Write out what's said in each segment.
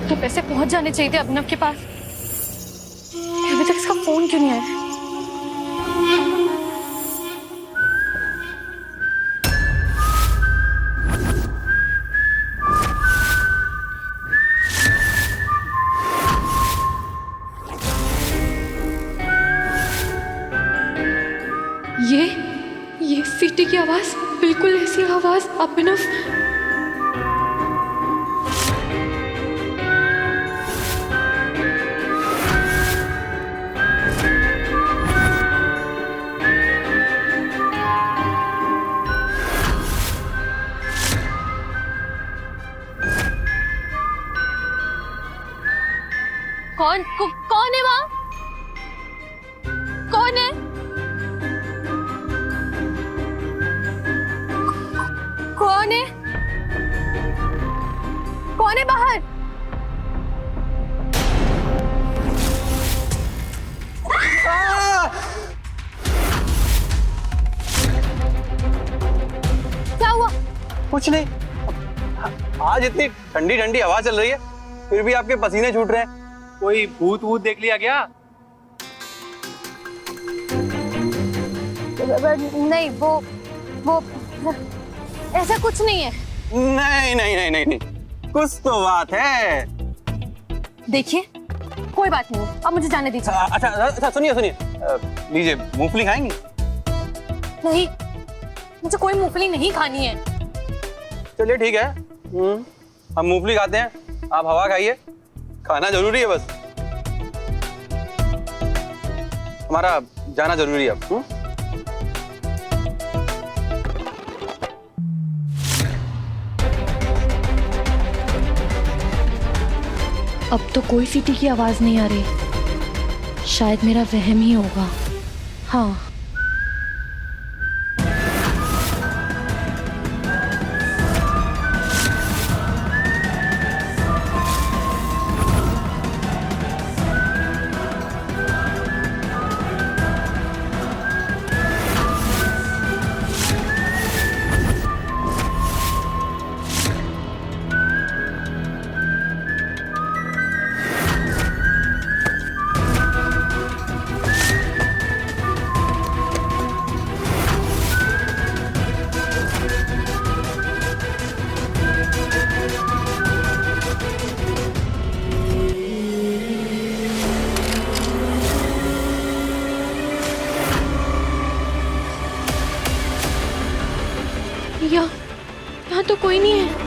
तो पैसे पहुंच जाने चाहिए थे अभिनव के पास। अभी तक इसका फोन क्यों नहीं आया? ये सीटी की आवाज, बिल्कुल ऐसी आवाज अभिनव। कौन है वहां? कौन है? कौन है? कौन है बाहर? क्या हुआ? कुछ नहीं। आज इतनी ठंडी ठंडी हवा चल रही है, फिर भी आपके पसीने छूट रहे हैं। कोई भूत वूत देख लिया क्या? नहीं, वो ऐसा कुछ नहीं है। नहीं नहीं नहीं नहीं नहीं, कुछ तो बात है। देखिए, कोई बात नहीं, अब मुझे जाने दीजिए। अच्छा अच्छा, सुनिए सुनिए, लीजिए, मूंगफली खाएंगी? नहीं, मुझे कोई मूंगफली नहीं खानी है। चलिए ठीक है, हम मूंगफली खाते हैं, आप हवा खाइए। खाना जरूरी है, बस हमारा जाना जरूरी है अब। अब तो कोई सीटी की आवाज नहीं आ रही, शायद मेरा वहम ही होगा। हाँ, यहाँ तो कोई नहीं है।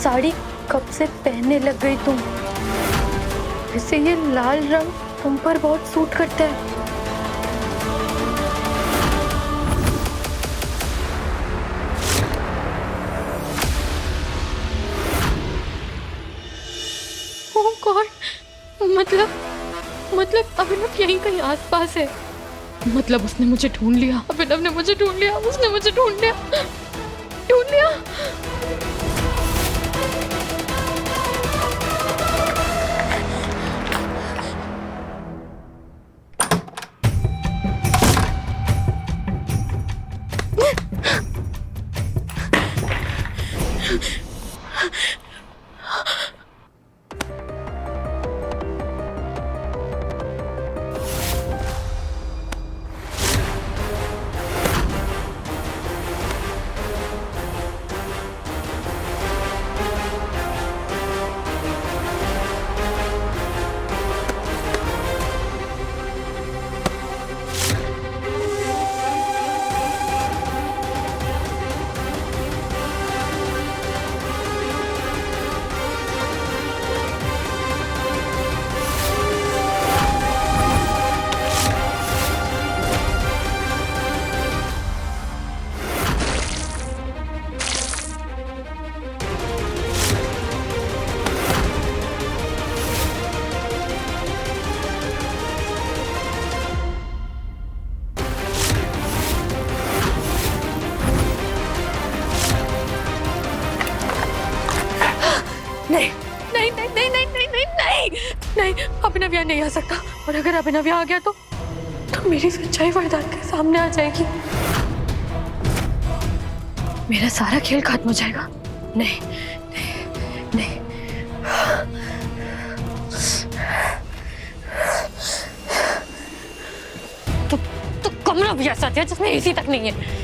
साड़ी कब से पहनने लग गई तुम? वैसे ये लाल रंग तुम पर बहुत सूट करता है। ओह गॉड, मतलब अभिनव यहीं कहीं आसपास है। मतलब उसने मुझे ढूंढ लिया, अभिनव ने मुझे ढूंढ लिया, उसने मुझे ढूंढ लिया। नहीं नहीं नहीं नहीं नहीं नहीं नहीं नहीं नहीं, अभिनव यहाँ नहीं आ सकता। और अगर अभिनव यहाँ आ गया तो मेरी सच्चाई वरदान के सामने आ जाएगी। मेरा सारा खेल खत्म हो जाएगा। नहीं नहीं नहीं। तो कमरा भी ऐसा था जिसमें एसी तक नहीं है।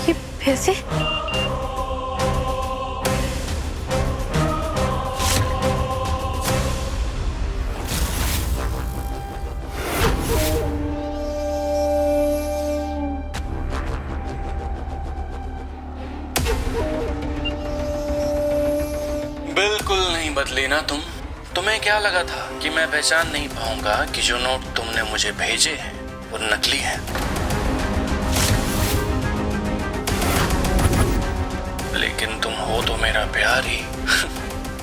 ये पैसे बिल्कुल नहीं बदली ना तुम। तुम्हें क्या लगा था कि मैं पहचान नहीं पाऊंगा कि जो नोट तुमने मुझे भेजे हैं वो नकली हैं? लेकिन तुम हो तो मेरा प्यार ही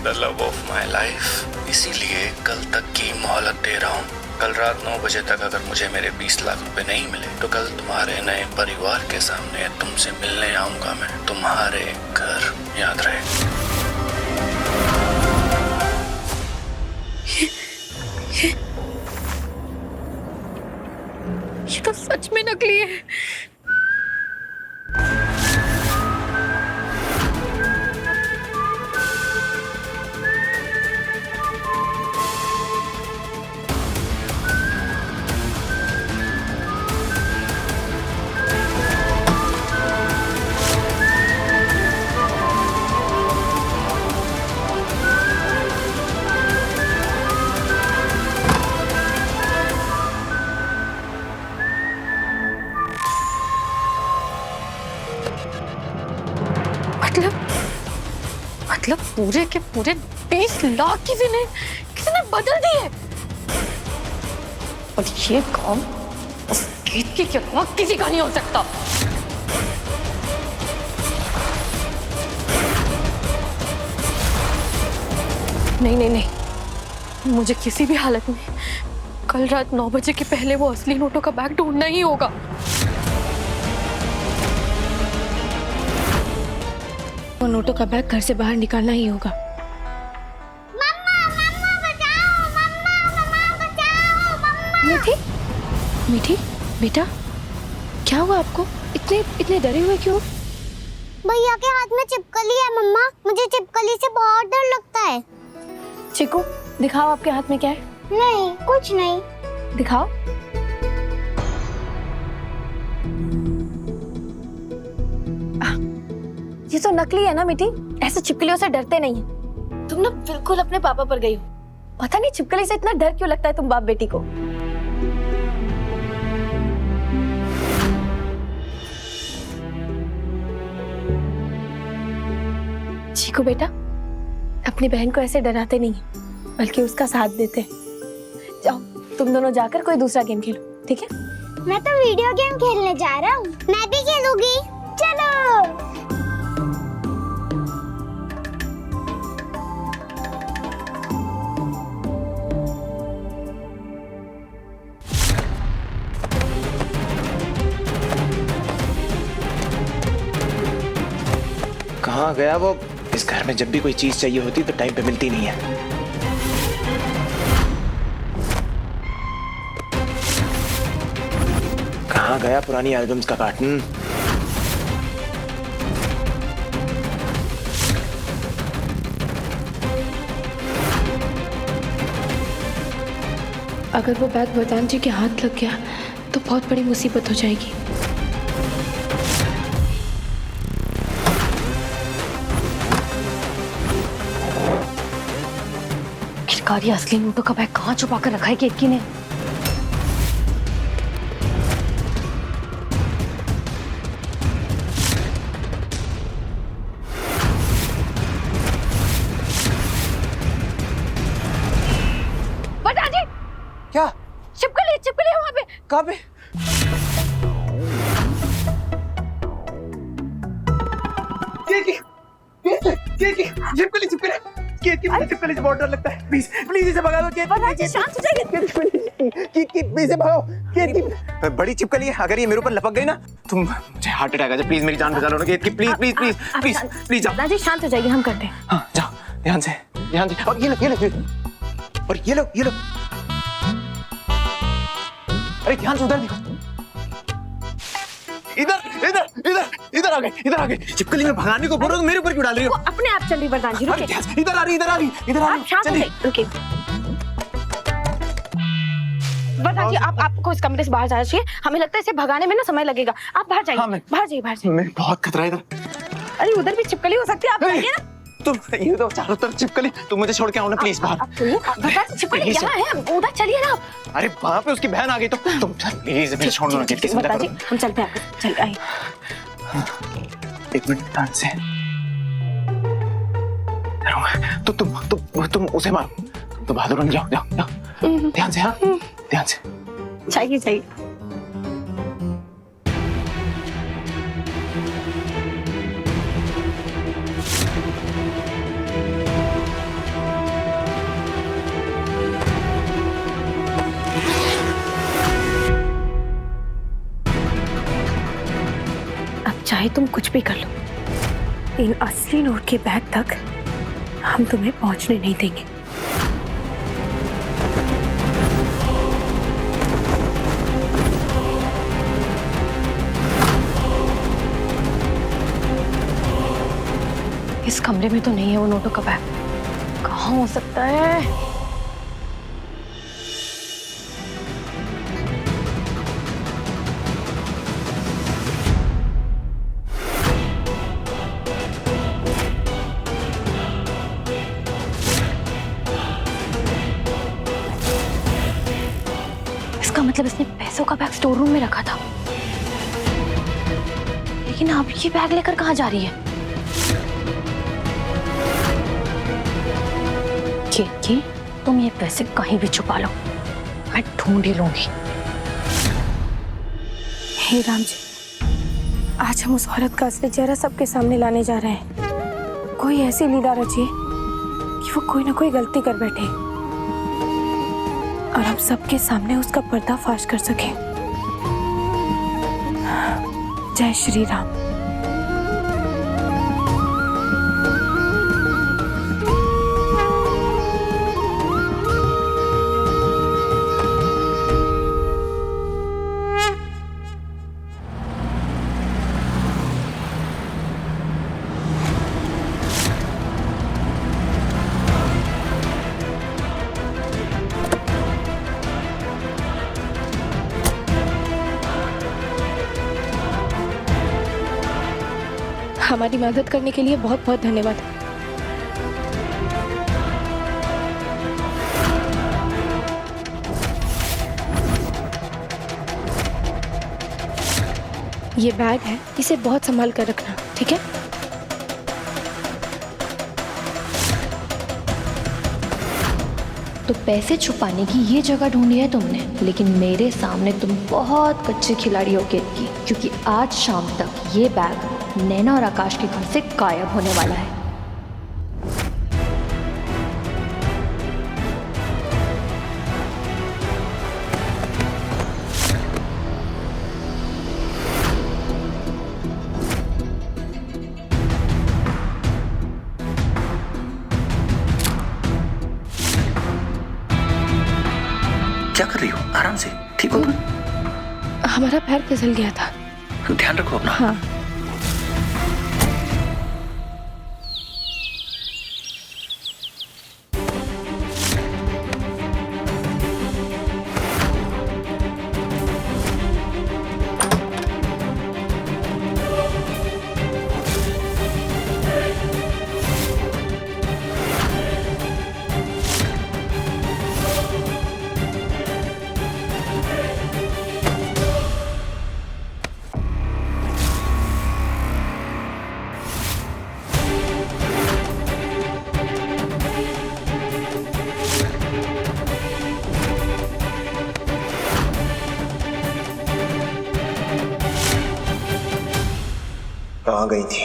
the love of my life. इसीलिए कल तक की मोहलत दे रहा हूँ। कल रात 9 बजे तक अगर मुझे मेरे 20 लाख रुपए नहीं मिले तो कल तुम्हारे नए परिवार के सामने तुमसे मिलने आऊंगा मैं, तुम्हारे घर। याद रहे। ये तो सच में नकली है। मतलब पूरे के पूरे 20 लाख किसी ने बदल दिए। और ये काम उस गीत के अलावा किसी का नहीं हो सकता। नहीं नहीं नहीं, मुझे किसी भी हालत में कल रात 9 बजे के पहले वो असली नोटों का बैग ढूंढना ही होगा। वो नोटों का बैग घर से बाहर निकालना ही होगा। मम्मा मम्मा बचाओ, मम्मा बचाओ, मम्मा। मीठी, मीठी बेटा, क्या हुआ आपको? इतने डरे हुए क्यों? भैया के हाथ में छिपकली है मम्मा, मुझे छिपकली से बहुत डर लगता है। चिकू, दिखाओ आपके हाथ में क्या है। नहीं, कुछ नहीं। दिखाओ। ये तो नकली है ना मीठी, ऐसे छिपकलियों से डरते नहीं है। तुम ना बिल्कुल अपने पापा पर गई हो। पता नहीं छिपकली से इतना डर क्यों लगता है तुम बाप बेटी को। चीकू बेटा, अपनी बहन को ऐसे डराते नहीं बल्कि उसका साथ देते। जाओ तुम दोनों जाकर कोई दूसरा गेम खेलो, ठीक है? मैं तो वीडियो गेम खेलने जा रहा हूँ। मैं भी खेलूंगी, चलो। कहाँ गया वो? इस घर में जब भी कोई चीज चाहिए होती तो टाइम पे मिलती नहीं है। कहाँ गया पुरानी एल्बम्स का कार्टून? अगर वो बैग वरदान जी के हाथ लग गया तो बहुत बड़ी मुसीबत हो जाएगी। आखिरकार ये असली नोटों का बैग कहाँ छुपा कर रखा है केतकी ने? क्या? छिपकली है वहाँ पे। कहाँ पे? छिपकली से बहुत डर लगता है। प्लीज इसे भगा दो। शांत हो जाइए। इसे भगाओ। बड़ी छिपकली है, अगर ये मेरे ऊपर लपक गई ना तुम मुझे हार्ट अटैक आ जाए। प्लीज मेरी जान बचा लो ना। प्लीज जाओ। दादाजी शांत हो जाइए, हम करते हैं। हाँ जाओ, ध्यान से। और ये लो। अरे ध्यान से उधर देखो। इधर आ गई। छिपकली में भगाने को बोल रहा हूं, मेरे ऊपर क्यों डाल रही हो? अपने आप चल रही वरदान जी, रुकिए। इधर आ रही। आप शांत हो जाइए, रुकिए। वरदान जी, आपको इस कमरे से बाहर जाना चाहिए। हमें लगता है इसे भगाने में ना समय लगेगा। आप बाहर जाइए। हाँ, बाहर जाइए। मैं बहुत खतरा है इधर। अरे उधर भी छिपकली हो सकती है, आप जाइए ना। तुम ये तो चारों तरफ छिपकली, तुम मुझे छोड़ के आओ ना प्लीज बाहर। वरदान, छिपकली यहाँ है, उधर चलिए ना आप। अरे वहाँ पे उसकी बहन आ गई तो तुम प्लीज मुझे छोड़ दो ना। वरदान जी, हम चलते हैं। चल आइए। एक मिनट, ध्यान से। तुम उसे मारो। तुम तो बहादुर बन जाओ। ध्यान से। हाँ, ध्यान से। चाहिए। अब चाहे तुम कुछ भी कर लो, इन असली नोट के बैग तक हम तुम्हें पहुंचने नहीं देंगे। इस कमरे में तो नहीं है वो नोटों का बैग। कहाँ हो सकता है? इसका मतलब इसने पैसों का बैग स्टोर रूम में रखा था। लेकिन अब ये बैग लेकर कहाँ जा रही है? कि तुम ये पैसे कहीं भी छुपा लो, मैं ढूंढ ही लूंगी। हे राम जी, आज हम उस औरत का असली चेहरा सबके सामने लाने जा रहे हैं। कोई ऐसी लीला रचिए कि वो कोई ना कोई गलती कर बैठे और हम सबके सामने उसका पर्दाफाश कर सके। जय श्री राम। हमारी मदद करने के लिए बहुत बहुत धन्यवाद। ये बैग है, इसे बहुत संभाल कर रखना, ठीक है? तो पैसे छुपाने की ये जगह ढूंढी है तुमने, लेकिन मेरे सामने तुम बहुत कच्चे खिलाड़ी हो गेट की, क्योंकि आज शाम तक ये बैग नैना और आकाश के घर से गायब होने वाला है। क्या कर रही हो? आराम से, ठीक हो तुम? हमारा पैर फिसल गया था। ध्यान रखो अपना। हाँ। कहाँ गई थी?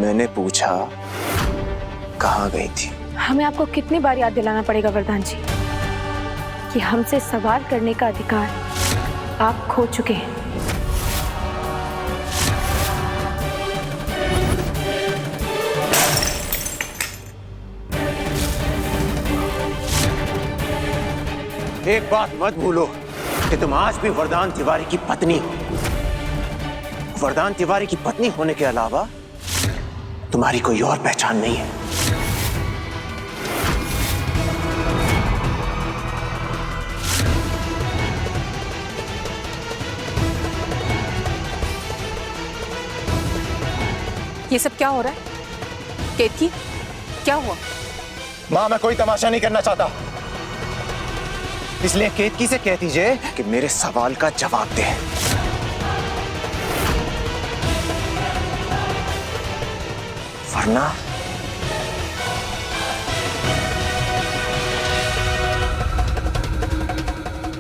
मैंने पूछा कहाँ गई थी? हमें आपको कितनी बार याद दिलाना पड़ेगा वरदान जी कि हमसे सवाल करने का अधिकार आप खो चुके हैं। एक बात मत भूलो कि तुम आज भी वरदान तिवारी की पत्नी हो। वरदान तिवारी की पत्नी होने के अलावा तुम्हारी कोई और पहचान नहीं है। ये सब क्या हो रहा है? केतकी, क्या हुआ? मां, मैं कोई तमाशा नहीं करना चाहता, इसलिए केतकी से कह दीजिए कि मेरे सवाल का जवाब दे।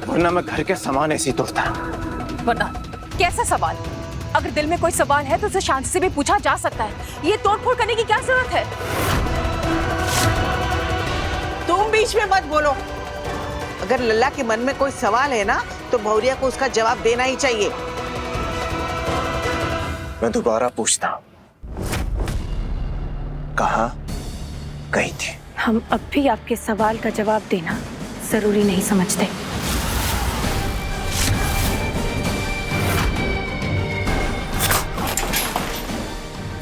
वरना मैं घर के सामान ऐसे ही तोड़ता। वरदान, कैसा सवाल? अगर दिल में कोई सवाल है तो उसे शांति से भी पूछा जा सकता है। ये तोड़फोड़ करने की क्या जरूरत है? तुम बीच में मत बोलो। अगर लल्ला के मन में कोई सवाल है ना तो भौरिया को उसका जवाब देना ही चाहिए। मैं दोबारा पूछता हूं, कहाँ गई थी? हम अब भी आपके सवाल का जवाब देना जरूरी नहीं समझते।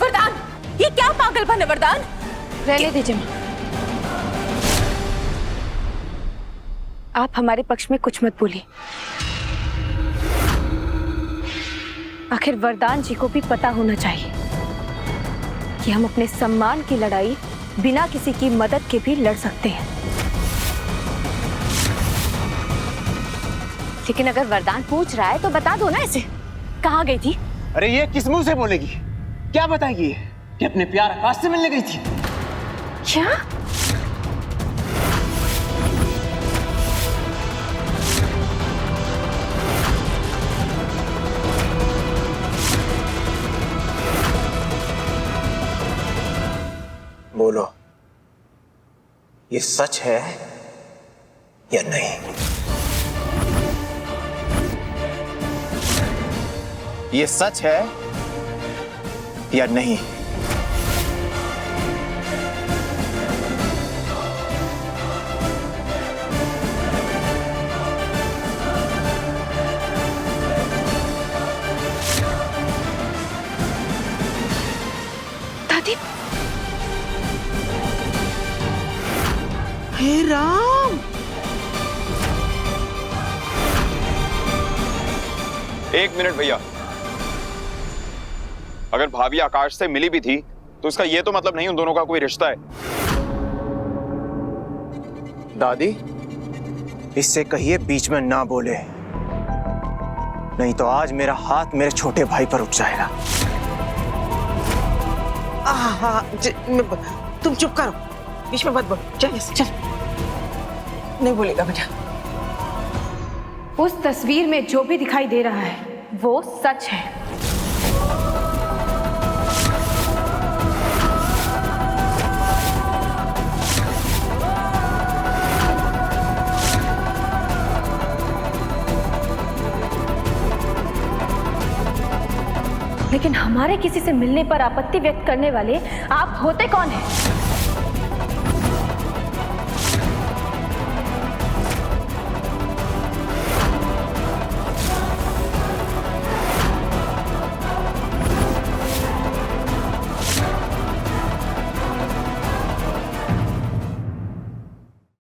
वरदान, ये क्या पागलपन है वरदान? रहने दीजिए मां। आप हमारे पक्ष में कुछ मत बोलिए। आखिर वरदान जी को भी पता होना चाहिए कि हम अपने सम्मान की लड़ाई बिना किसी की मदद के भी लड़ सकते हैं। लेकिन अगर वरदान पूछ रहा है तो बता दो ना इसे, कहाँ गई थी? अरे ये किस मुंह से बोलेगी? क्या बताएगी कि अपने प्यार आकाश से मिलने गई थी? क्या? बोलो, ये सच है या नहीं? ये सच है या नहीं? दादी, हे राम! एक मिनट भैया, अगर भाभी आकाश से मिली भी थी तो इसका ये तो मतलब नहीं उन दोनों का कोई रिश्ता है। दादी, इससे कहिए बीच में ना बोले, नहीं तो आज मेरा हाथ मेरे छोटे भाई पर उठ जाएगा। तुम चुप करो, बीच में मत बोलो। चल चल, नहीं बोलेगा बेटा। उस तस्वीर में जो भी दिखाई दे रहा है वो सच है। लेकिन हमारे किसी से मिलने पर आपत्ति व्यक्त करने वाले आप होते कौन हैं?